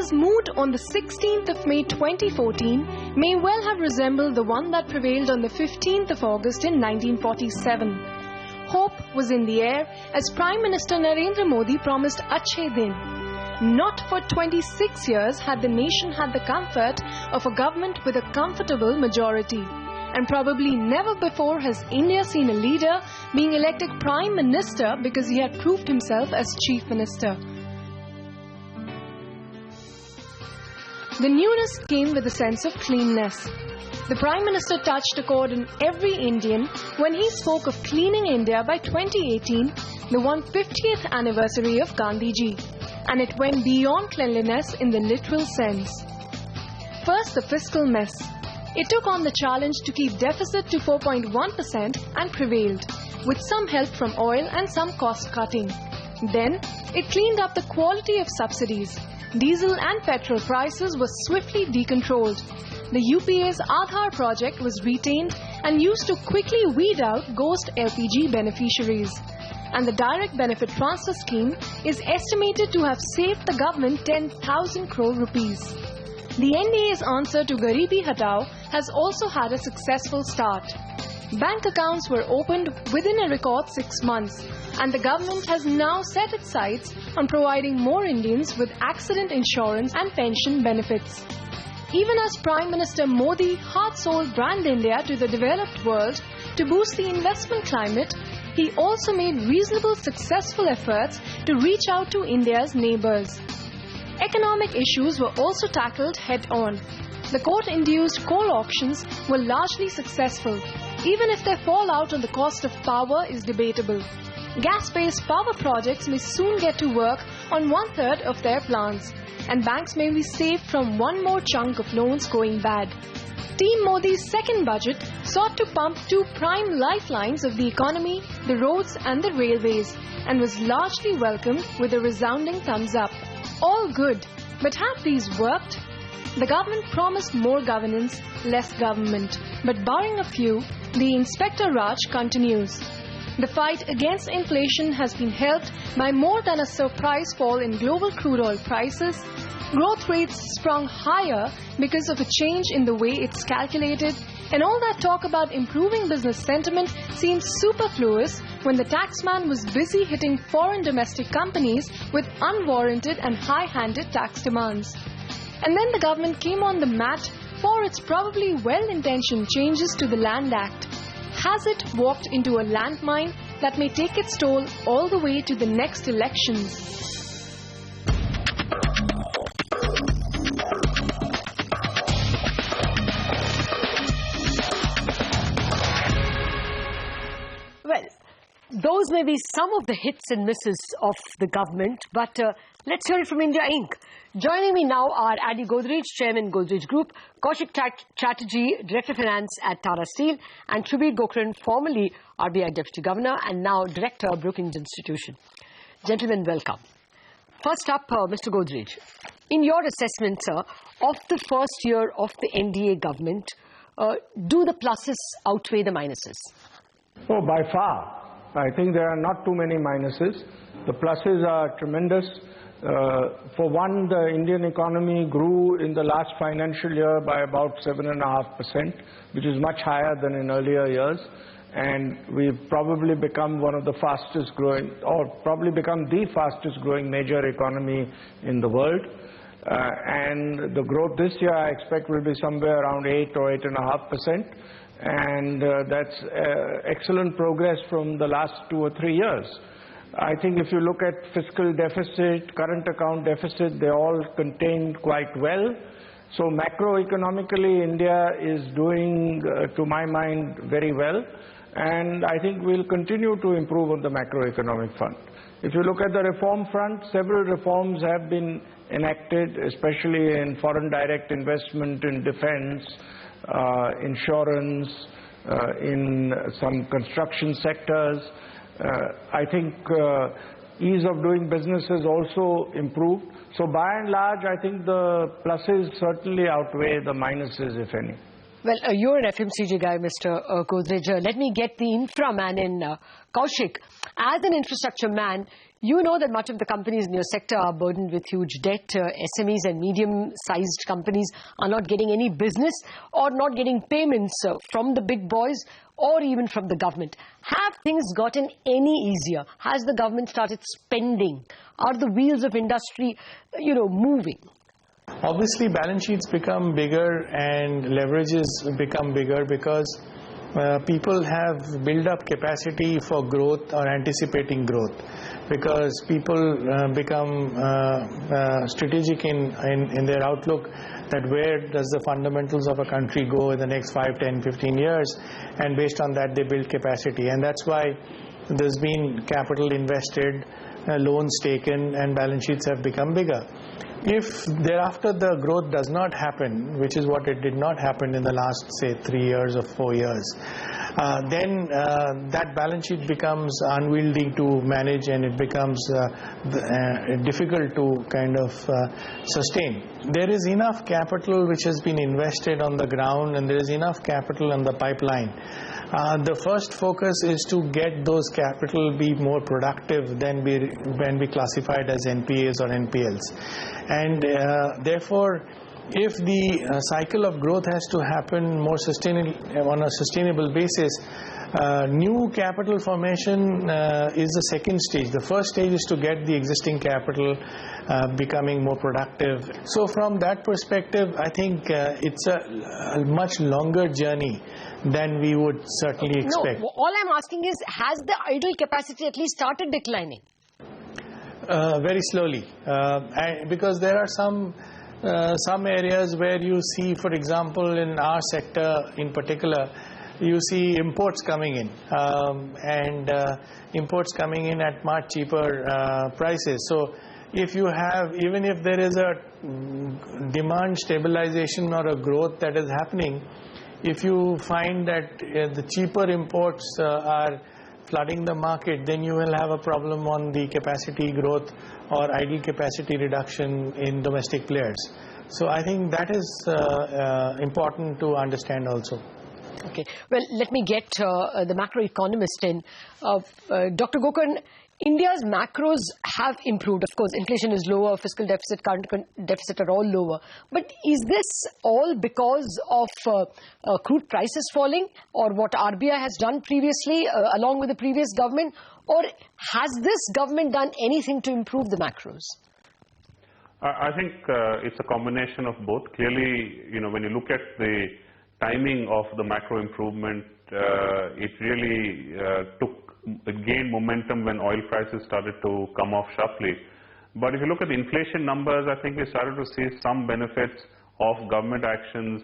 India's mood on the 16th of May 2014 may well have resembled the one that prevailed on the 15th of August in 1947. Hope was in the air as Prime Minister Narendra Modi promised Achhe Din. Not for 26 years had the nation had the comfort of a government with a comfortable majority. And probably never before has India seen a leader being elected Prime Minister because he had proved himself as Chief Minister. The newness came with a sense of cleanness. The Prime Minister touched a chord in every Indian when he spoke of cleaning India by 2018, the 150th anniversary of Gandhiji. And it went beyond cleanliness in the literal sense. First, the fiscal mess. It took on the challenge to keep deficit to 4.1% and prevailed, with some help from oil and some cost cutting. Then, it cleaned up the quality of subsidies. Diesel and petrol prices were swiftly decontrolled. The UPA's Aadhaar project was retained and used to quickly weed out ghost LPG beneficiaries. And the direct benefit transfer scheme is estimated to have saved the government 10,000 crore rupees. The NDA's answer to Garibi Hatao has also had a successful start. Bank accounts were opened within a record 6 months, and the government has now set its sights on providing more Indians with accident insurance and pension benefits. Even as Prime Minister Modi heart-sold Brand India to the developed world to boost the investment climate, he also made reasonable successful efforts to reach out to India's neighbours. Economic issues were also tackled head-on. The court-induced coal auctions were largely successful, even if their fallout on the cost of power is debatable. Gas-based power projects may soon get to work on one-third of their plants, and banks may be saved from one more chunk of loans going bad. Team Modi's second budget sought to pump two prime lifelines of the economy, the roads and the railways, and was largely welcomed with a resounding thumbs up. All good, but have these worked? The government promised more governance, less government. But barring a few, the Inspector Raj continues. The fight against inflation has been helped by more than a surprise fall in global crude oil prices. Growth rates sprung higher because of a change in the way it's calculated, and all that talk about improving business sentiment seems superfluous when the taxman was busy hitting foreign domestic companies with unwarranted and high-handed tax demands. And then the government came on the mat for its probably well-intentioned changes to the Land Act. Has it walked into a landmine that may take its toll all the way to the next elections? Well, those may be some of the hits and misses of the government, but let's hear it from India Inc. Joining me now are Andy Godrej, Chairman, Godrej Group, Kaushik Chatterjee, Director of Finance at Tata Steel, and Shubir Gokran, formerly RBI Deputy Governor and now Director, Brookings Institution. Gentlemen, welcome. First up, Mr. Godrej, in your assessment, sir, of the first year of the NDA government, do the pluses outweigh the minuses? Oh, by far. I think there are not too many minuses. The pluses are tremendous. For one, the Indian economy grew in the last financial year by about 7.5%, which is much higher than in earlier years. And we've probably become one of the fastest growing, or probably become the fastest growing major economy in the world. And the growth this year, I expect, will be somewhere around 8 or 8.5%. And that's excellent progress from the last 2 or 3 years. I think if you look at fiscal deficit, current account deficit, they all contained quite well. So macroeconomically, India is doing, to my mind, very well. And I think we'll continue to improve on the macroeconomic front. If you look at the reform front, several reforms have been enacted, especially in foreign direct investment, in defense, insurance, in some construction sectors. I think ease of doing business has also improved. So by and large, I think the pluses certainly outweigh the minuses, if any. Well, you're an FMCG guy, Mr. Godrej. Let me get the infra man in, Kaushik. As an infrastructure man, you know that much of the companies in your sector are burdened with huge debt. SMEs and medium-sized companies are not getting any business or not getting payments from the big boys or even from the government. Have things gotten any easier? Has the government started spending? Are the wheels of industry, moving? Obviously, balance sheets become bigger and leverages become bigger because people have built up capacity for growth or anticipating growth, because people become strategic in their outlook that where does the fundamentals of a country go in the next 5, 10, 15 years, and based on that they build capacity. And that's why there's been capital invested, loans taken, and balance sheets have become bigger. If thereafter the growth does not happen, which is what it did not happen in the last, say, 3 years or 4 years, then that balance sheet becomes unwieldy to manage, and it becomes difficult to kind of sustain. There is enough capital which has been invested on the ground, and there is enough capital on the pipeline. The first focus is to get those capital be more productive than be classified as NPAs or NPLs. And therefore, if the cycle of growth has to happen more on a sustainable basis, new capital formation is the second stage. The first stage is to get the existing capital becoming more productive. So from that perspective, I think it's a much longer journey than we would certainly expect. No, all I'm asking is, has the idle capacity at least started declining? Very slowly, because there are some areas where you see, for example, in our sector in particular, you see imports coming in, and imports coming in at much cheaper prices. So if you have, even if there is a demand stabilization or a growth that is happening, if you find that the cheaper imports are flooding the market, then you will have a problem on the capacity growth or idle capacity reduction in domestic players. So I think that is important to understand also. Okay. Well, let me get the macroeconomist in. Dr. Gokarn, India's macros have improved. Of course, inflation is lower, fiscal deficit, current deficit are all lower. But is this all because of crude prices falling, or what RBI has done previously along with the previous government? Or has this government done anything to improve the macros? I think it's a combination of both. Clearly, when you look at the timing of the macro improvement, it really gained momentum when oil prices started to come off sharply. But if you look at the inflation numbers, I think we started to see some benefits of government actions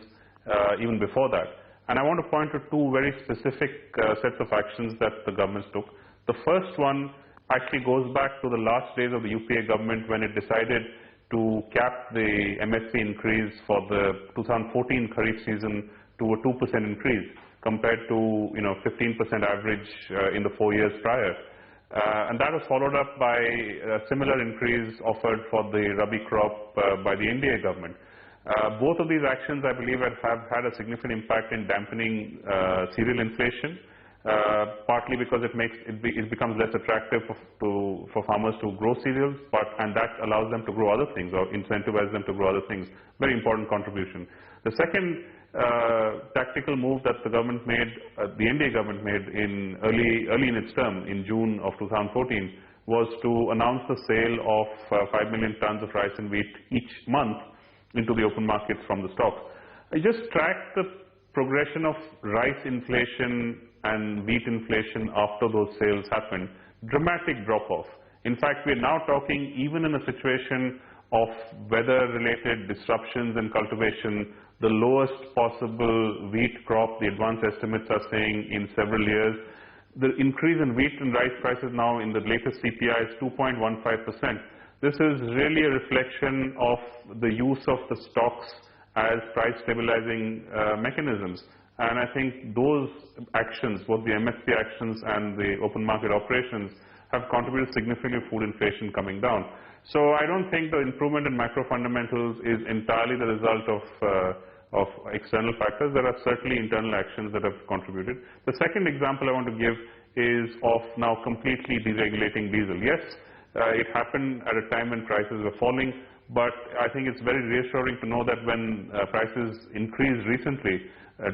even before that. And I want to point to two very specific sets of actions that the government took. The first one actually goes back to the last days of the UPA government, when it decided to cap the MSP increase for the 2014 Kharif season to a 2% increase, compared to 15% average in the 4 years prior. And that was followed up by a similar increase offered for the Rabi crop by the NDA government. Both of these actions, I believe, have had a significant impact in dampening cereal inflation, partly because it becomes less attractive for farmers to grow cereals, and that allows them to grow other things or incentivize them to grow other things. Very important contribution. The second tactical move that the government made, the NDA government made early in its term in June of 2014, was to announce the sale of 5 million tons of rice and wheat each month into the open markets from the stocks. I just tracked the progression of rice inflation and wheat inflation after those sales happened. Dramatic drop-off. In fact, we are now talking, even in a situation of weather-related disruptions in cultivation, the lowest possible wheat crop, the advanced estimates are saying, in several years. The increase in wheat and rice prices now in the latest CPI is 2.15%. This is really a reflection of the use of the stocks as price stabilizing mechanisms. And I think those actions, both the MSP actions and the open market operations, have contributed significantly to food inflation coming down. So I don't think the improvement in macro fundamentals is entirely the result of of external factors. There are certainly internal actions that have contributed. The second example I want to give is of now completely deregulating diesel. Yes, it happened at a time when prices were falling, but I think it's very reassuring to know that when prices increased recently,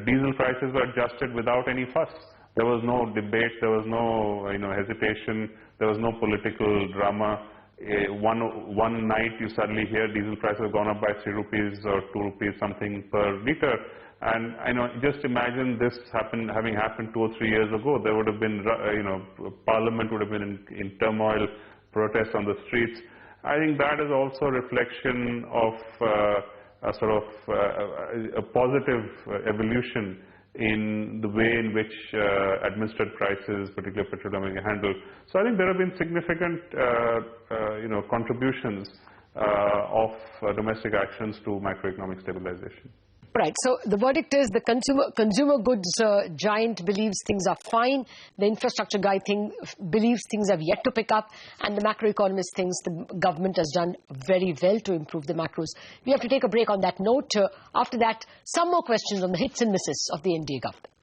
diesel prices were adjusted without any fuss. There was no debate, there was no hesitation, there was no political drama. One night you suddenly hear diesel prices have gone up by 3 rupees or 2 rupees something per litre. And just imagine this having happened 2 or 3 years ago. There would have been, Parliament would have been in turmoil, protests on the streets. I think that is also a reflection of a sort of a positive evolution in the way in which administered prices, particularly petroleum, are handled. So I think there have been significant, contributions of domestic actions to macroeconomic stabilization. Right. So the verdict is the consumer goods giant believes things are fine. The infrastructure guy believes things have yet to pick up. And the macroeconomist thinks the government has done very well to improve the macros. We have to take a break on that note. After that, some more questions on the hits and misses of the NDA government.